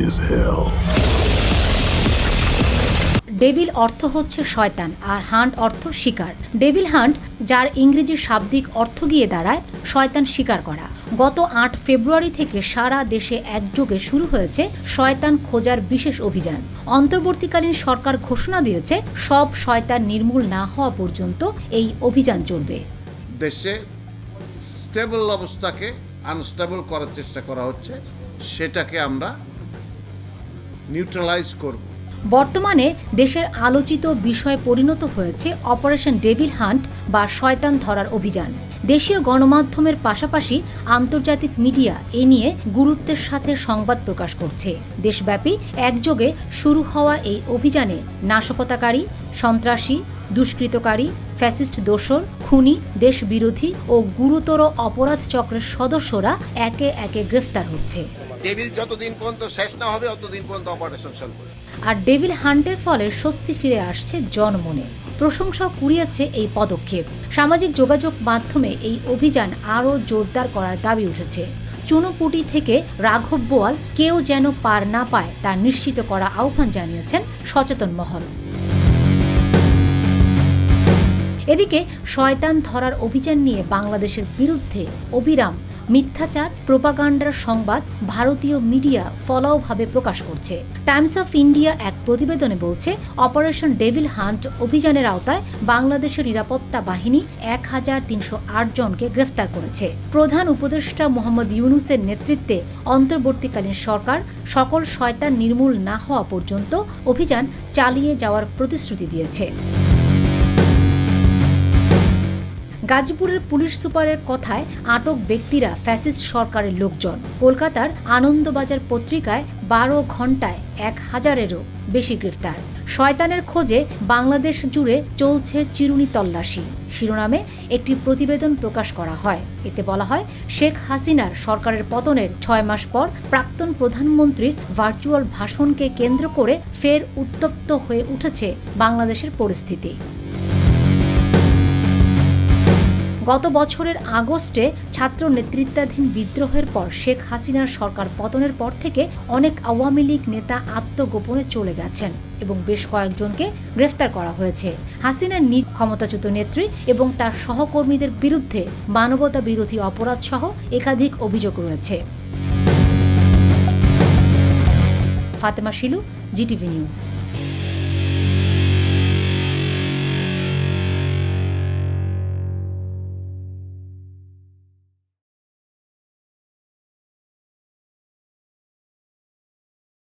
is hell. Devil অর্থ হচ্ছে শয়তান আর হান্ট অর্থ শিকার। ডেভিল হান্ট, যার ইংরেজি শাব্দিক অর্থ গিয়ে দাঁড়ায় শয়তান শিকার করা। গত ৮ ফেব্রুয়ারি থেকে সারা দেশে একযোগে শুরু হয়েছে শয়তান খোঁজার বিশেষ অভিযান। অন্তর্বর্তীকালীন সরকার ঘোষণা দিয়েছে সব শয়তান নির্মূল না হওয়া পর্যন্ত এই অভিযান চলবে। দেশে স্টেবল অবস্থাকে আনস্টেবল করার চেষ্টা করা হচ্ছে, সেটাকে আমরা নিউট্রালাইজ করব। বর্তমানে দেশের আলোচিত বিষয়ে পরিণত হয়েছে অপারেশন ডেভিল হান্ট বা শয়তান ধরার অভিযান। দেশীয় গণমাধ্যমের পাশাপাশি আন্তর্জাতিক মিডিয়া এ নিয়ে গুরুত্বের সাথে সংবাদ প্রকাশ করছে। দেশব্যাপী একযোগে শুরু হওয়া এই অভিযানে নাশকতাকারী, সন্ত্রাসী, দুষ্কৃতকারী, ফ্যাসিস্ট দোসর, খুনি, দেশবিরোধী ও গুরুতর অপরাধ চক্রের সদস্যরা একে একে গ্রেফতার হচ্ছে। ডেভিল যতদিন পর্যন্ত শেষ না হবে ততদিন পর্যন্ত অপারেশন চলবে। আর ডেভিল হান্টের ফলে স্বস্তি ফিরে আসছে জনমনে। প্রশংসা কুড়িয়েছে এই পদক্ষেপ। সামাজিক যোগাযোগ মাধ্যমে এই অভিযান আরও জোরদার করার দাবি উঠেছে। চুনোপুটি থেকে রাঘব বোয়াল কেউ যেন পার না পায় তা নিশ্চিত করা আহ্বান জানিয়েছেন সচেতন মহল। এদিকে শয়তান ধরার অভিযান নিয়ে বাংলাদেশের বিরুদ্ধে অবিরাম মিথ্যাচার, প্রোপাগান্ডার সংবাদ ভারতীয় মিডিয়া ফলাওভাবে প্রকাশ করছে। টাইমস অফ ইন্ডিয়া এক প্রতিবেদনে বলছে, অপারেশন ডেভিল হান্ট অভিযানের আওতায় বাংলাদেশের নিরাপত্তা বাহিনী ১,৩০৮ জনকে গ্রেফতার করেছে। প্রধান উপদেষ্টা মোহাম্মদ ইউনূসের নেতৃত্বে অন্তর্বর্তীকালীন সরকার সকল শয়তান নির্মূল না হওয়া পর্যন্ত অভিযান চালিয়ে যাওয়ার প্রতিশ্রুতি দিয়েছে। গাজীপুরের পুলিশ সুপারের কথায় আটক ব্যক্তিরা ফ্যাসিস্ট সরকারের লোকজন। কলকাতার আনন্দবাজার পত্রিকায় ১২ ঘণ্টায় ১,০০০-এরও বেশি গ্রেফতার। শয়তানের খোঁজে বাংলাদেশ জুড়ে চলছে চিরুনি তল্লাশি শিরোনামে একটি প্রতিবেদন প্রকাশ করা হয়। এতে বলা হয়, শেখ হাসিনার সরকারের পতনের ৬ মাস পর প্রাক্তন প্রধানমন্ত্রীর ভার্চুয়াল ভাষণকে কেন্দ্র করে ফের উত্তপ্ত হয়ে উঠেছে বাংলাদেশের পরিস্থিতি। গত বছরের আগস্টে ছাত্র নেতৃত্বাধীন বিদ্রোহের পর শেখ হাসিনার সরকার পতনের পর থেকে অনেক আওয়ামী লীগ নেতা আত্মগোপনে চলে গেছেন এবং বেশ কয়েকজনকে গ্রেফতার করা হয়েছে। হাসিনার নিজ ক্ষমতাচ্যুত নেত্রী এবং তার সহকর্মীদের বিরুদ্ধে মানবতা বিরোধী অপরাধ সহ একাধিক অভিযোগ রয়েছে। Fatema Shilu, GTV news.